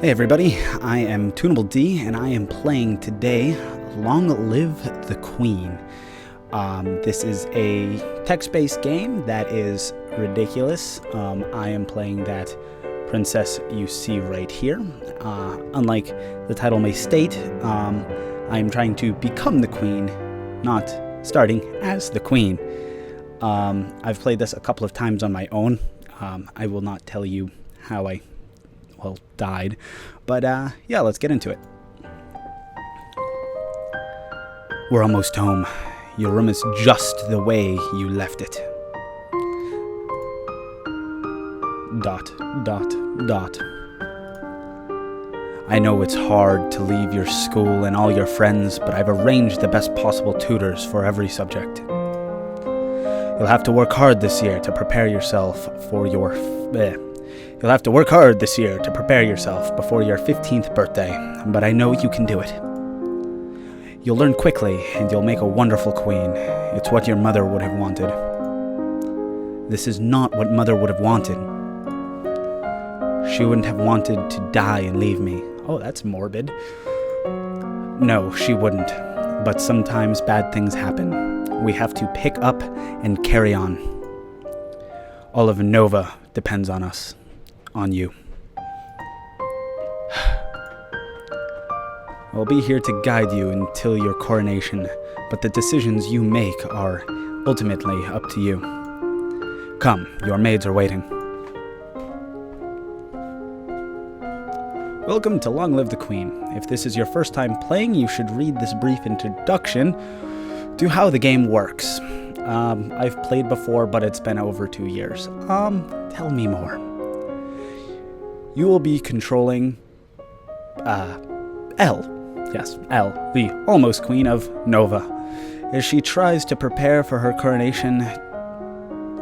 Hey everybody, I am Tunable D, and I am playing today Long Live the Queen. This is a text-based game that is ridiculous. I am playing that princess you see right here. Unlike the title may state, I am trying to become the queen, not starting as the queen. I've played this a couple of times on my own. I will not tell you how I died. But, yeah, let's get into it. We're almost home. Your room is just the way you left it. ... I know it's hard to leave your school and all your friends, but I've arranged the best possible tutors for every subject. You'll have to work hard this year to prepare yourself for your... You'll have to work hard this year to prepare yourself before your 15th birthday, but I know you can do it. You'll learn quickly, and you'll make a wonderful queen. It's what your mother would have wanted. This is not what mother would have wanted. She wouldn't have wanted to die and leave me. Oh, that's morbid. No, she wouldn't. But sometimes bad things happen. We have to pick up and carry on. All of Nova depends on us. On you. I'll be here to guide you until your coronation, but the decisions you make are ultimately up to you. Come, your maids are waiting. Welcome to Long Live the Queen. If this is your first time playing, you should read this brief introduction to how the game works. I've played before, but it's been over 2 years. Tell me more. You will be controlling, Elle. Yes, Elle, the almost queen of Nova. As she tries to prepare for her coronation...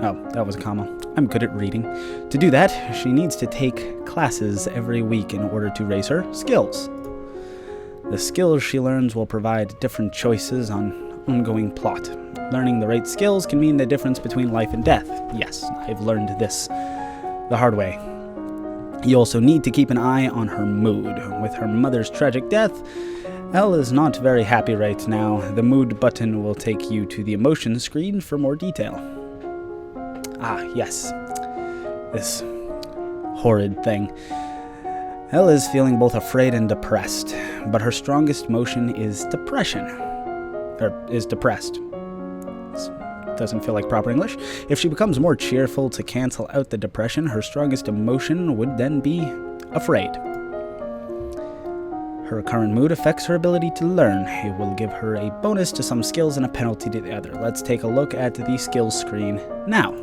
Oh, that was a comma. I'm good at reading. To do that, she needs to take classes every week in order to raise her skills. The skills she learns will provide different choices on ongoing plot. Learning the right skills can mean the difference between life and death. Yes, I've learned this the hard way. You also need to keep an eye on her mood. With her mother's tragic death, Elle is not very happy right now. The mood button will take you to the emotions screen for more detail. Ah, yes. This horrid thing. Elle is feeling both afraid and depressed, but her strongest emotion is depression. Is depressed. Doesn't feel like proper English. If she becomes more cheerful to cancel out the depression, her strongest emotion would then be afraid. Her current mood affects her ability to learn. It will give her a bonus to some skills and a penalty to the other. Let's take a look at the skills screen now.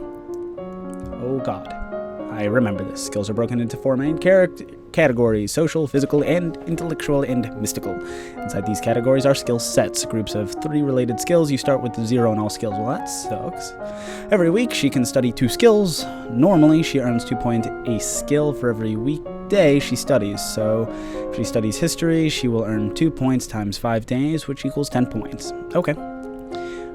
Oh god. I remember this. Skills are broken into 4 main categories: social, physical, and intellectual, and mystical. Inside these categories are skill sets, groups of 3 related skills. You start with 0 in all skills. Well, that sucks. Every week, she can study 2 skills. Normally, she earns 2 points a skill for every weekday she studies. So, if she studies history, she will earn 2 points times 5 days, which equals 10 points. Okay.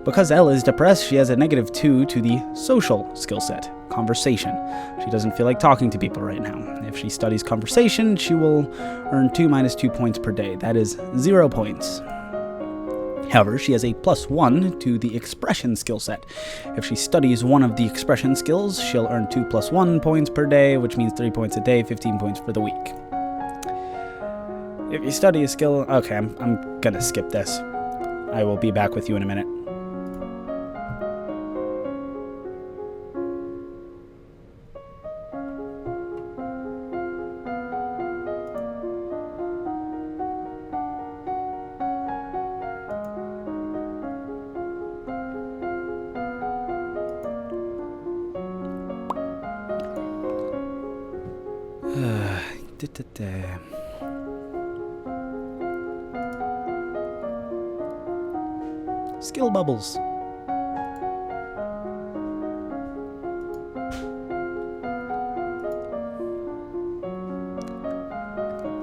Because Elle is depressed, she has a -2 to the social skill set, conversation. She doesn't feel like talking to people right now. If she studies conversation, she will earn 2 minus 2 points per day. That is 0 points. However, she has a +1 to the expression skill set. If she studies one of the expression skills, she'll earn 2 + 1 points per day, which means 3 points a day, 15 points for the week. If you study a skill... Okay, I'm gonna skip this. I will be back with you in a minute. Skill bubbles.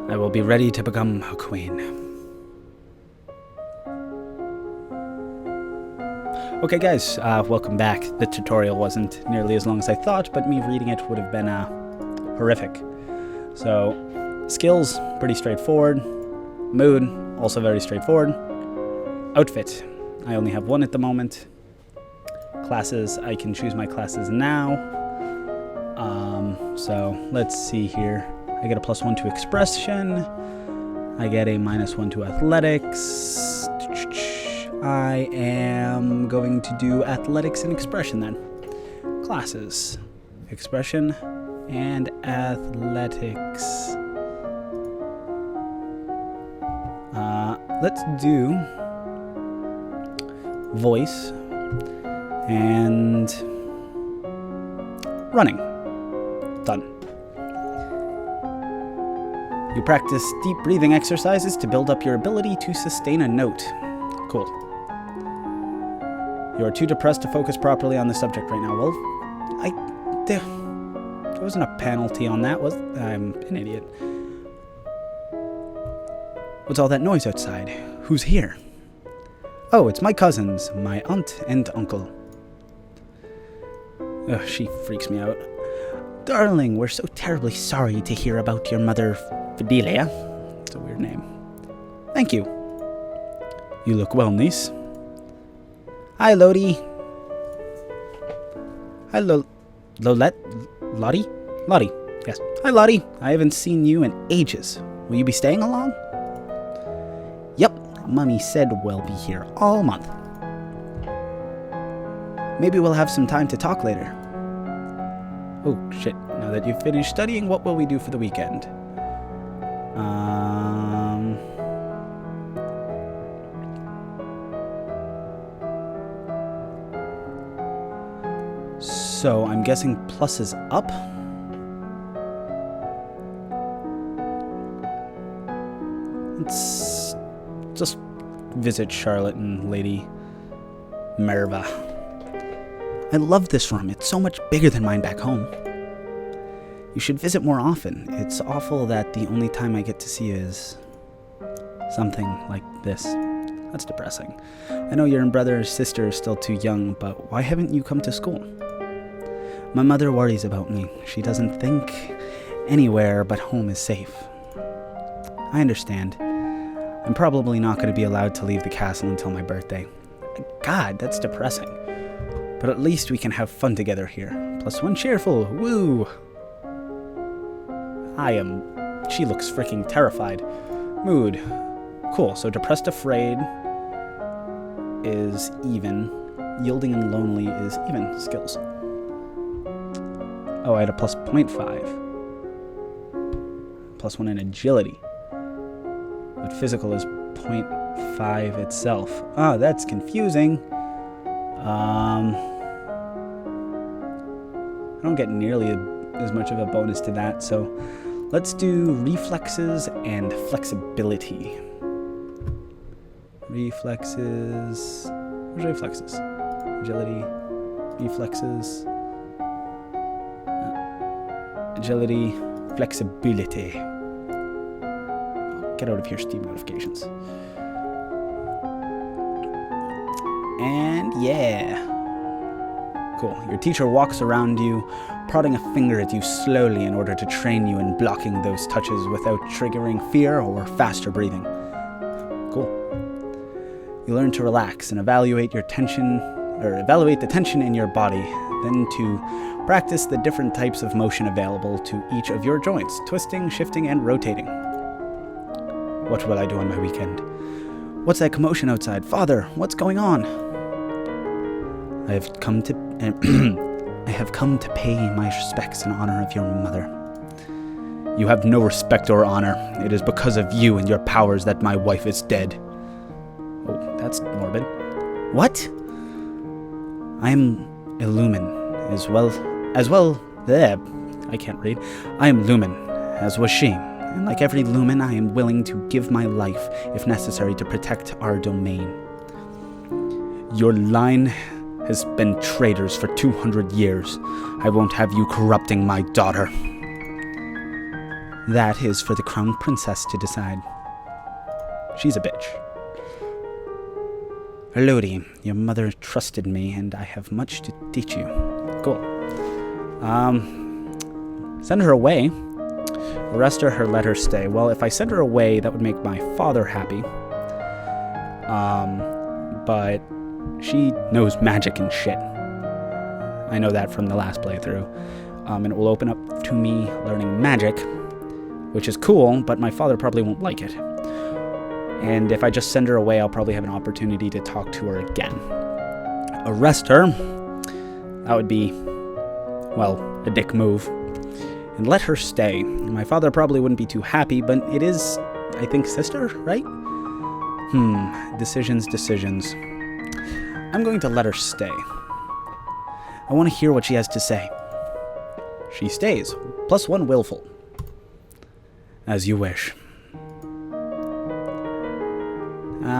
I will be ready to become a queen. Okay guys, welcome back. The tutorial wasn't nearly as long as I thought, but me reading it would have been horrific. So, Skills, pretty straightforward. Mood, also very straightforward. Outfit, I only have one at the moment. Classes, I can choose my classes now. So let's see here. I get a +1 to expression. I get a -1 to athletics. I am going to do athletics and expression then. Classes, expression, and athletics. Let's do voice and running. Done. You practice deep breathing exercises to build up your ability to sustain a note. Cool. You are too depressed to focus properly on the subject right now. Well, there wasn't a penalty on that, was I'm an idiot. What's all that noise outside? Who's here? Oh, it's my cousins, my aunt and uncle. Ugh, she freaks me out. Darling, we're so terribly sorry to hear about your mother, Fidelia. It's a weird name. Thank you. You look well, niece. Hi, Lottie. Hi, Lottie? Lottie, yes. Hi, Lottie. I haven't seen you in ages. Will you be staying along? Yep, Mummy said we'll be here all month. Maybe we'll have some time to talk later. Oh, shit. Now that you've finished studying, what will we do for the weekend? So, I'm guessing plus is up? Let's just visit Charlotte and Lady Merva. I love this room. It's so much bigger than mine back home. You should visit more often. It's awful that the only time I get to see you is something like this. That's depressing. I know your brother or sister is still too young, but why haven't you come to school? My mother worries about me. She doesn't think anywhere but home is safe. I understand. I'm probably not going to be allowed to leave the castle until my birthday. God, that's depressing. But at least we can have fun together here. +1 cheerful. Woo! She looks freaking terrified. Mood. Cool, so depressed, afraid is even. Yielding and lonely is even. Skills. Oh, I had a +0.5. +1 in agility. But physical is 0.5 itself. Ah, that's confusing. I don't get nearly as much of a bonus to that, so let's do reflexes and flexibility. Reflexes. Where's reflexes? Agility. Reflexes. Agility. Flexibility. Get out of here, Steam notifications. And yeah. Cool. Your teacher walks around you, prodding a finger at you slowly in order to train you in blocking those touches without triggering fear or faster breathing. Cool. You learn to relax and evaluate the tension in your body, then to practice the different types of motion available to each of your joints, twisting, shifting, and rotating. What will I do on my weekend? What's that commotion outside? Father, what's going on? I have come to pay my respects in honor of your mother. You have no respect or honor. It is because of you and your powers that my wife is dead. Oh, that's morbid. What? I am Illumin, as well. I can't read. I am Lumen, as was she. And like every Lumen, I am willing to give my life, if necessary, to protect our domain. Your line has been traitors for 200 years. I won't have you corrupting my daughter. That is for the crown princess to decide. She's a bitch. Lodi, your mother trusted me, and I have much to teach you. Cool. Send her away. Arrest her, let her stay. Well, if I send her away, that would make my father happy. But she knows magic and shit. I know that from the last playthrough. And it will open up to me learning magic, which is cool, but my father probably won't like it. And if I just send her away, I'll probably have an opportunity to talk to her again. Arrest her. That would be, well, a dick move. And let her stay. My father probably wouldn't be too happy, but it is, I think, sister, right? Decisions. I'm going to let her stay. I want to hear what she has to say. She stays. +1 willful. As you wish.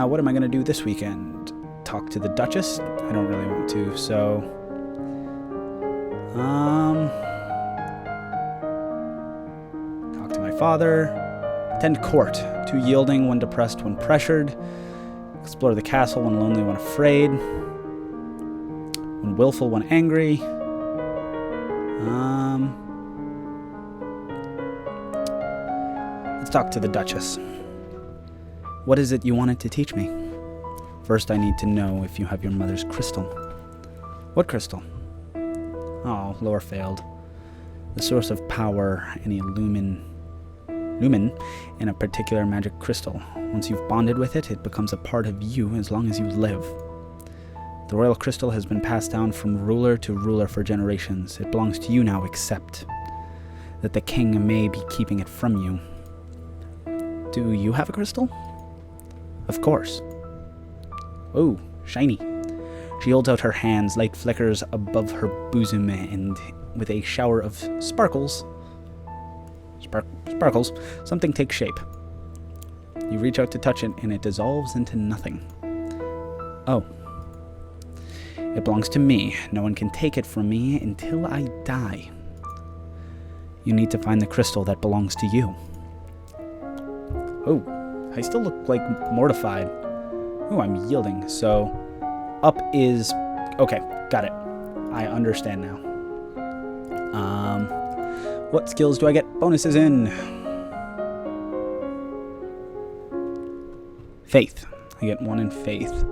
What am I going to do this weekend? Talk to the Duchess? I don't really want to, so... Talk to my father. Attend court. Too yielding when depressed, when pressured. Explore the castle when lonely, when afraid. When willful, when angry. Let's talk to the Duchess. What is it you wanted to teach me? First, I need to know if you have your mother's crystal. What crystal? Oh, lore failed. The source of power, any lumen in a particular magic crystal. Once you've bonded with it, it becomes a part of you as long as you live. The royal crystal has been passed down from ruler to ruler for generations. It belongs to you now, except that the king may be keeping it from you. Do you have a crystal? Of course. Oh, shiny. She holds out her hands, light flickers above her bosom, and with a shower of sparkles, something takes shape. You reach out to touch it, and it dissolves into nothing. Oh. It belongs to me. No one can take it from me until I die. You need to find the crystal that belongs to you. Oh, I still look like mortified. Oh, I'm yielding. So, up is... Okay, got it. I understand now. What skills do I get bonuses in? Faith. I get 1 in faith.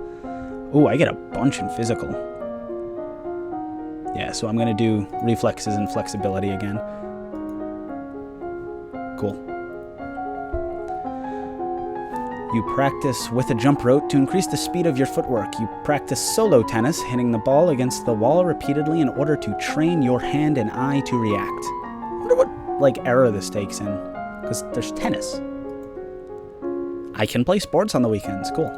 Oh, I get a bunch in physical. Yeah, so I'm going to do reflexes and flexibility again. Cool. You practice with a jump rope to increase the speed of your footwork. You practice solo tennis, hitting the ball against the wall repeatedly in order to train your hand and eye to react. I wonder what, era this takes in. Because there's tennis. I can play sports on the weekends. Cool.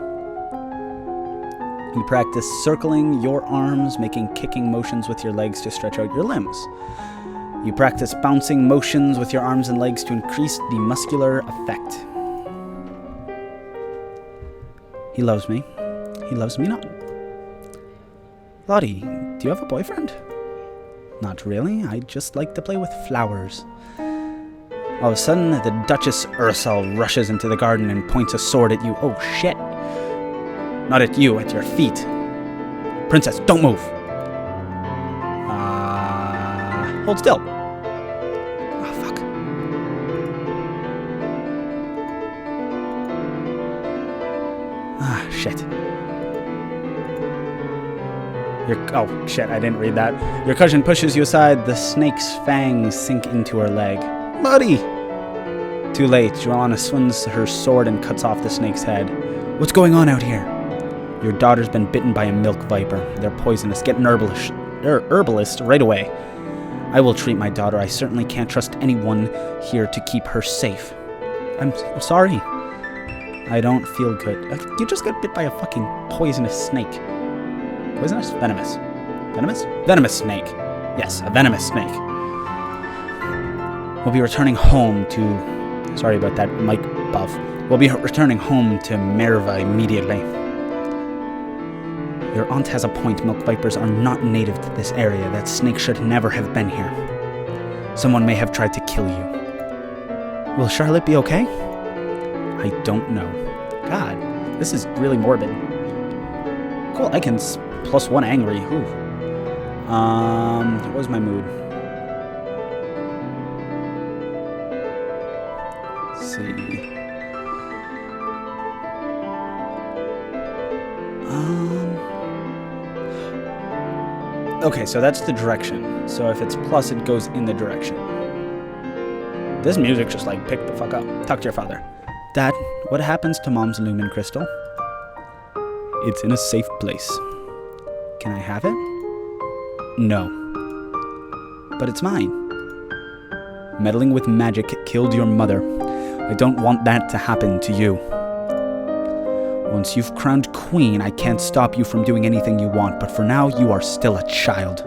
You practice circling your arms, making kicking motions with your legs to stretch out your limbs. You practice bouncing motions with your arms and legs to increase the muscular effect. He loves me. He loves me not. Lottie, do you have a boyfriend? Not really. I just like to play with flowers. All of a sudden, the Duchess Ursel rushes into the garden and points a sword at you. Oh, shit. Not at you, at your feet. Princess, don't move. Hold still. Oh, fuck. Ah, shit. Oh, shit, I didn't read that. Your cousin pushes you aside. The snake's fangs sink into her leg. Buddy! Too late. Joanna swings her sword and cuts off the snake's head. What's going on out here? Your daughter's been bitten by a milk viper. They're poisonous. Get an herbalist right away. I will treat my daughter. I certainly can't trust anyone here to keep her safe. I'm sorry. I don't feel good. You just got bit by a fucking poisonous snake. Poisonous? Venomous. Venomous? Venomous snake. Yes, a venomous snake. We'll be returning home to... Sorry about that, mic buff. We'll be returning home to Merva immediately. Your aunt has a point. Milk vipers are not native to this area. That snake should never have been here. Someone may have tried to kill you. Will Charlotte be okay? I don't know. God, this is really morbid. Cool, I can +1 angry. Ooh. What was my mood? Let's see. Okay, so that's the direction. So if it's plus, it goes in the direction. This music just like pick the fuck up. Talk to your father. Dad, what happens to Mom's lumen crystal? It's in a safe place. Can I have it? No. But it's mine. Meddling with magic killed your mother. I don't want that to happen to you. Once you've crowned queen, I can't stop you from doing anything you want, but for now, you are still a child.